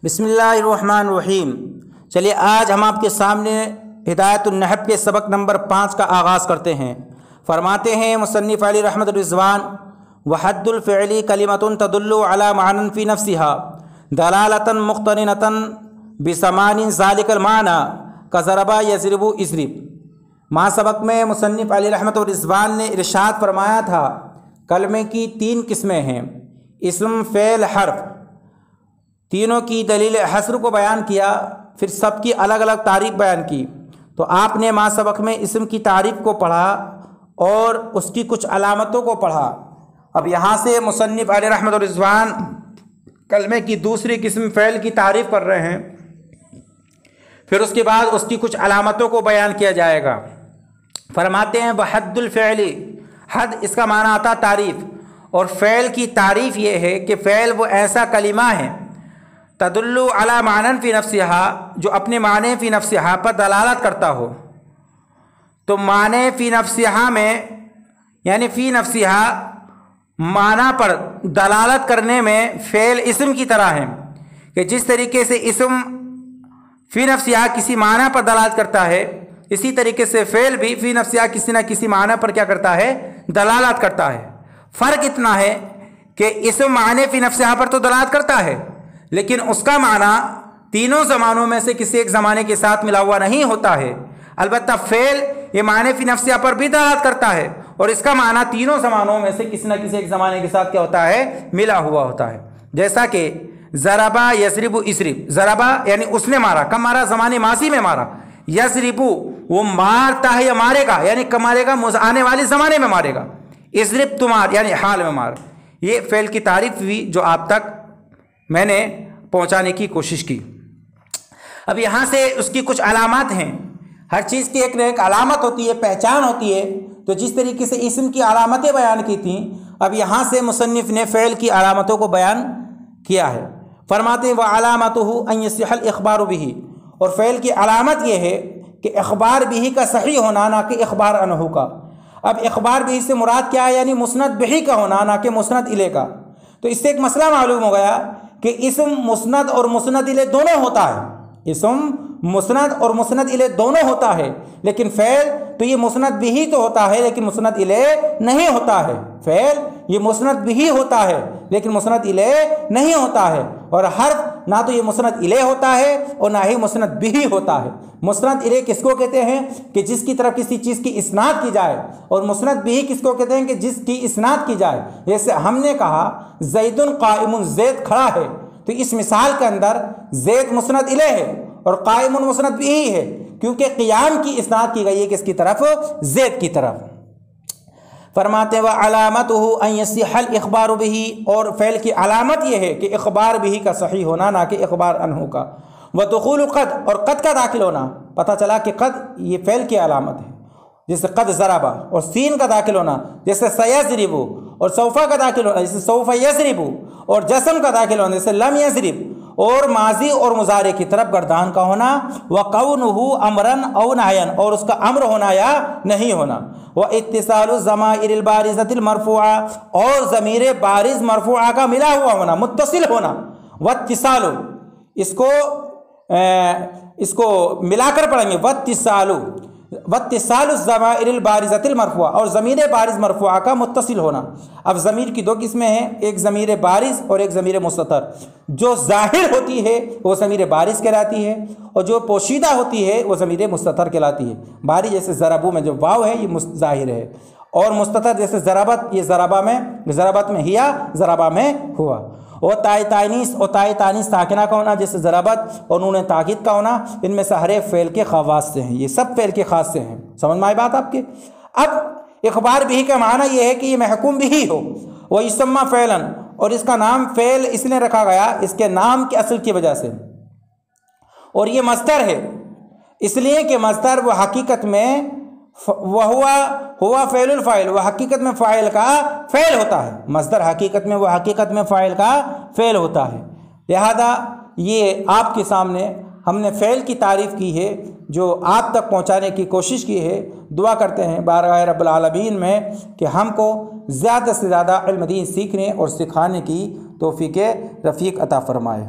बिस्मिल्लाहिर्रहमानिर्रहीम। चलिए आज हम आपके सामने हिदायतुन नहव के सबक नंबर 5 का आगाज़ करते हैं। फरमाते हैं मुसन्निफ़ अलैहि रहमत रिज़वान, वहद्दुल फ़िअली कलिमतुन तदुल्लु अला मानन फ़ी नफ्सिहा दलालतन मुक़्तरिनतन बिसमानिन ज़ालिकल माना कज़रबा यज़रिबु इज़रिब। माँ सबक में मुसन्निफ़ अलैहि रहमत रिज़वान ने इरशाद फरमाया था, कलमे की 3 किस्में हैं, इस्म, फ़ेल, हर्फ। तीनों की दलील हस्र को बयान किया, फिर सबकी अलग अलग तारीफ़ बयान की। तो आपने माँ सबक में इस्म की तारीफ़ को पढ़ा और उसकी कुछ अलामतों को पढ़ा। अब यहाँ से मुसन्निफ़ अलैहि रहमत रिज़वान कलमे की दूसरी किस्म फ़ेल की तारीफ़ कर रहे हैं, फिर उसके बाद उसकी कुछ अलामतों को बयान किया जाएगा। फरमाते हैं वहद्दुल फ़िअली, हद इसका माना आता तारीफ़, और फ़ेल की तारीफ़ ये है कि फ़ेल वो ऐसा कलिमा है तदुल्लु अला मानन फ़ी नफ्सिहा, जो अपने माने फ़ी नफ्सिहा पर दलालत करता हो। तो माने फ़ी नफ्सिहा में यानी फ़ी नफ्सिहा माना पर दलालत करने में फ़ेल इस्म की तरह है कि जिस तरीके से इस्म फ़ी नफ्सिहा किसी माना पर दलालत करता है, इसी तरीके से फ़ेल भी फ़ी नफ्सिहा किसी न किसी माना पर क्या करता है, दलालत करता है। फ़र्क इतना है कि इस्म माने फ़ी नफ्सिहा पर तो दलालत करता है, लेकिन उसका माना तीनों ज़मानों में से किसी एक ज़माने के साथ मिला हुआ नहीं होता है। अलबत्ता फ़ेल ये माने फ़ी नफ्सिहा पर भी दलालत करता है और इसका माना तीनों ज़मानों में से किसी न किसी एक ज़माने के साथ क्या होता है, मिला हुआ होता है। जैसा कि ज़रबा यज़रिबु इज़रिब, ज़रबा यानी उसने मारा, कब मारा, ज़माने माजी में मारा। यज़रिबु वो मारता है या मारेगा, यानी कब मारेगा, आने वाले ज़माने में मारेगा। इज़रिब तुम्हार यानी हाल में मार। ये फ़ेल की तारीफ़ हुई जो आप तक मैंने पहुंचाने की कोशिश की। अब यहाँ से उसकी कुछ अलामत हैं। हर चीज़ की एक न एक अलामत होती है, पहचान होती है। तो जिस तरीके से इस्म की अलामतें बयान की थी, अब यहाँ से मुसन्निफ़ ने फ़ेल की अलामतों को बयान किया है। फरमाते व अलामतुहु अन यसिहल इख़बारु बिही, और फ़ेल की अलामत यह है कि इख़बार बिही का सही होना, ना कि इख़बार अनहु का। अब इख़बार बिही से मुराद क्या है, यानी मुस्नद बिही का होना, ना कि मुस्नद इले का। तो इससे एक मसला मालूम हो गया कि इस्म मुस्नद और मुस्नद इले दोनों होता है। इस्म मुस्नद और मुस्नद इले दोनों होता है, लेकिन फ़ेल तो ये मुस्नद बिही तो होता है लेकिन मुस्नद इले नहीं होता है। फ़ेल ये मुस्नद बिही होता है लेकिन मुस्नद इले नहीं होता है। और हर्फ ना तो ये मुस्नद इले होता है और ना ही मुस्नद बिही होता है। मुस्नद इले किसको कहते हैं कि जिसकी तरफ किसी चीज़ की इस्नाद की जाए, और मुस्नद बिही किसको कहते हैं कि जिसकी इस्नाद की जाए। जैसे हमने कहा ज़ैदुन क़ाइमुन, ज़ैद खड़ा है, तो इस मिसाल के अंदर ज़ैद मुस्नद इले है और क़ाइमुन मुस्नद बिही है, क्योंकि क़ियाम की इस्नाद की गई है किसकी तरफ, ज़ैद की तरफ। फरमाते व अलामतुहु अन यसिहल इख़बारु बिही, और फ़ेल की अलामत यह है कि इख़बार बिही का सही होना, ना कि इख़बार अनहु का। व दुख़ूलु क़द, और क़द का दाखिल होना। पता चला कि क़द ये फ़ेल की अलामत है, जैसे क़द ज़रबा, और सीन का दाखिल होना जैसे सयज़रिबु, और सौफ़ा का दाखिल होना जैसे सौफ़ा यज़रिबु, और जस्म का दाखिल होना जैसे लम यज़रिब, और माजी और मुज़ारे की तरफ गर्दान का होना। व कौनुहु अमरन औ नहयन, और उसका अम्र होना या नहीं होना। व इत्तिसालु ज़माइरिल बारिज़तिल मरफ़ूआ, और ज़मीर बारिज़ मरफ़ूआ का मिला हुआ होना, मुत्तसिल होना। व इत्तिसालु इसको मिलाकर पढ़ेंगे, वत्तिसालु ज़माइरिल बारिज़तिल मरफ़ूआ, और ज़मीर बारिज़ मरफ़ूआ का मुत्तसिल होना। अब ज़मीर की 2 किस्में हैं, एक ज़मीर बारिज़ और एक ज़मीर मुस्ततर। जो ज़ाहिर होती है वो ज़मीर बारिज़ कहलाती है, और जो पोशीदा होती है वो ज़मीर मुस्ततर कहलाती है। बारिज़ जैसे ज़रबू में जो वाव है ये ज़ाहिर है, और मुस्ततर जैसे ज़रबत, ये ज़रबत में हिया, ज़रबा में हुआ। और ताई तानीस ताकिना का होना जैसे ज़रबत, और नून ताकीद का होना, इनमें से हर एक फ़ेल के ख़वास से हैं। ये सब फ़ेल के ख़ास से हैं। समझ में आई बात आपके। अब इख़बार बिही का माना यह है कि ये महकूम बिही हो। वह युसम्मा फ़ेलन, और इसका नाम फ़ेल इसलिए रखा गया इसके नाम के असल की वजह से, और ये मस्दर है इसलिए कि मस्दर वो हकीकत में हुआ फ़ेलुल फ़ाइल, वह हकीकत में फ़ाइल का फ़ेल होता है। मस्दर हकीकत में फ़ाइल का फ़ेल होता है। लिहाजा ये आपके सामने हमने फ़ेल की तारीफ़ की है, जो आप तक पहुँचाने की कोशिश की है। दुआ करते हैं बारगाह रब्बुल आलमीन में कि हमको ज़्यादा से ज़्यादा इल्म दीन सीखने और सिखाने की तौफ़ीक़ रफ़ीक अता फ़रमाए।